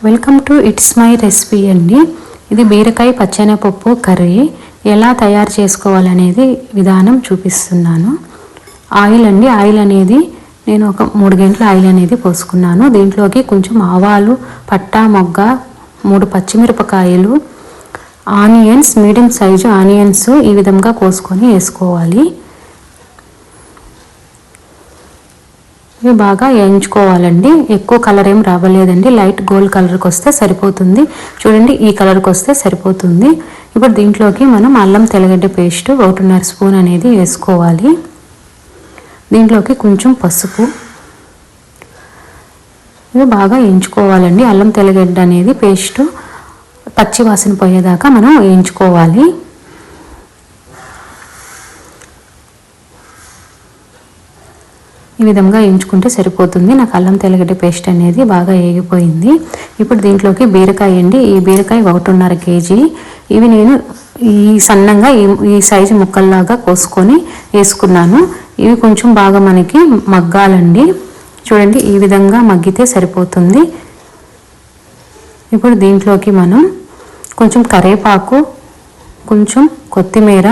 Welcome to it's my recipe అండి. ఇది బీరకాయ పచ్చెనపప్పు కర్రీ ఎలా తయారు చేసుకోవాలనేది విధానం చూపిస్తున్నాను. ఆయిల్ అండి, ఆయిల్ అనేది నేను ఒక 3 గంటల ఆయిల్ అనేది పోసుకున్నాను. దీంట్లోకి కొంచెం ఆవాలు, పట్టా మొగ్గ, 3 పచ్చిమిరపకాయలు, ఆనియన్స్, మీడియం సైజు ఆనియన్స్ ఈ విధంగా కోసుకొని వేసుకోవాలి. ఇవి బాగా వేయించుకోవాలండి. ఎక్కువ కలర్ ఏం రావలేదండి, లైట్ గోల్డ్ కలర్కి వస్తే సరిపోతుంది. చూడండి, ఈ కలర్కి వస్తే సరిపోతుంది. ఇప్పుడు దీంట్లోకి మనం అల్లం తెల్లగడ్డ పేస్ట్ 1.5 స్పూన్ అనేది వేసుకోవాలి. దీంట్లోకి కొంచెం పసుపు, ఇవి బాగా వేయించుకోవాలండి. అల్లం తెల్లగడ్డ అనేది పేస్ట్ పచ్చి వాసన పోయేదాకా మనం వేయించుకోవాలి. ఈ విధంగా వేయించుకుంటే సరిపోతుంది. నాకు అల్లం తెల్లగడ్డ పేస్ట్ అనేది బాగా వేగిపోయింది. ఇప్పుడు దీంట్లోకి బీరకాయ అండి, ఈ బీరకాయ 1.5 కేజీ. ఇవి నేను ఈ సన్నంగా ఈ సైజు ముక్కల్లాగా కోసుకొని వేసుకున్నాను. ఇవి కొంచెం బాగా మనకి మగ్గాలండి. చూడండి, ఈ విధంగా మగ్గితే సరిపోతుంది. ఇప్పుడు దీంట్లోకి మనం కొంచెం కరివేపాకు, కొంచెం కొత్తిమీర,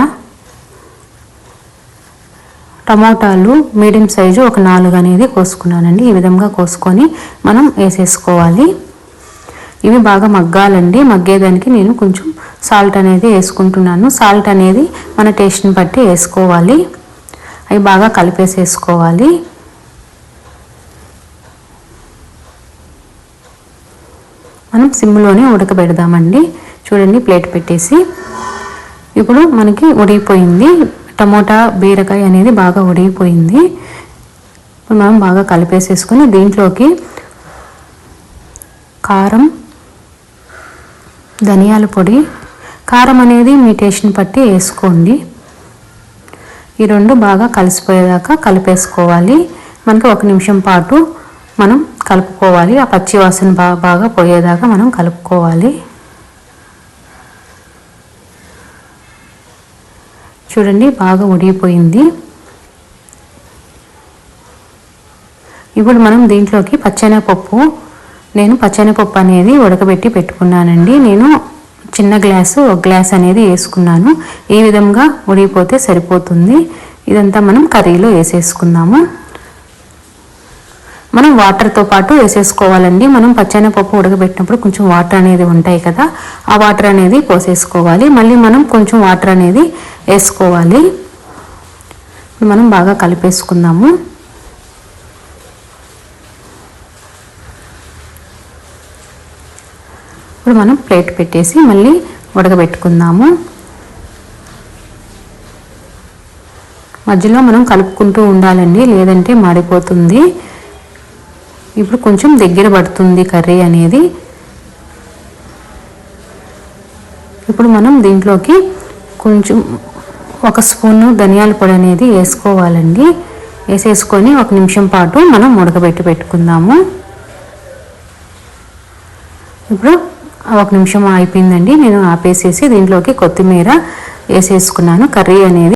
టమాటాలు మీడియం సైజు ఒక 4 అనేది కోసుకున్నానండి. ఈ విధంగా కోసుకొని మనం వేసేసుకోవాలి. ఇవి బాగా మగ్గాలండి. మగ్గేదానికి నేను కొంచెం సాల్ట్ అనేది వేసుకుంటున్నాను. సాల్ట్ అనేది మన టేస్ట్ని బట్టి వేసుకోవాలి. అవి బాగా కలిపేసేసుకోవాలి. మనం సిమ్లోనే ఉడకబెడదామండి. చూడండి, ప్లేట్ పెట్టేసి ఇప్పుడు మనకి ఉడికిపోయింది. టమోటా బీరకాయ అనేది బాగా ఉడికిపోయింది. ఇప్పుడు మనం బాగా కలిపేసేసుకొని దీంట్లోకి కారం, ధనియాల పొడి, కారం అనేది మీ టేస్ట్ని బట్టి వేసుకోండి. ఈ రెండు బాగా కలిసిపోయేదాకా కలిపేసుకోవాలి. మనకి 1 నిమిషం పాటు మనం కలుపుకోవాలి. ఆ పచ్చి వాసన బాగా పోయేదాకా మనం కలుపుకోవాలి. చూడండి, బాగా ఉడికిపోయింది. ఇప్పుడు మనం దీంట్లోకి పచ్చెనపప్పు, నేను పచ్చెనపప్పు అనేది ఉడకబెట్టి పెట్టుకున్నానండి. నేను చిన్న గ్లాసు 1 గ్లాస్ అనేది వేసుకున్నాను. ఈ విధంగా ఉడికిపోతే సరిపోతుంది. ఇదంతా మనం కర్రీలో వేసేసుకుందాము. మనం వాటర్తో పాటు వేసేసుకోవాలండి. మనం పచ్చెనపప్పు ఉడకబెట్టినప్పుడు కొంచెం వాటర్ అనేది ఉంటాయి కదా, ఆ వాటర్ అనేది పోసేసుకోవాలి. మళ్ళీ మనం కొంచెం వాటర్ అనేది వేసుకోవాలి. మనం బాగా కలిపేసుకుందాము. ఇప్పుడు మనం ప్లేట్ పెట్టేసి మళ్ళీ ఉడకబెట్టుకుందాము. మధ్యలో మనం కలుపుకుంటూ ఉండాలండి, లేదంటే మాడిపోతుంది. ఇప్పుడు కొంచెం దగ్గర పడుతుంది కర్రీ అనేది. ఇప్పుడు మనం దీంట్లోకి కొంచెం 1 స్పూను ధనియాల పొడి అనేది వేసుకోవాలండి. వేసేసుకొని 1 నిమిషం పాటు మనం ఉడకబెట్టి పెట్టుకుందాము. ఇప్పుడు 1 నిమిషం అయిపోయిందండి. నేను ఆపేసేసి దీంట్లోకి కొత్తిమీర వేసేసుకున్నాను. కర్రీ అనేది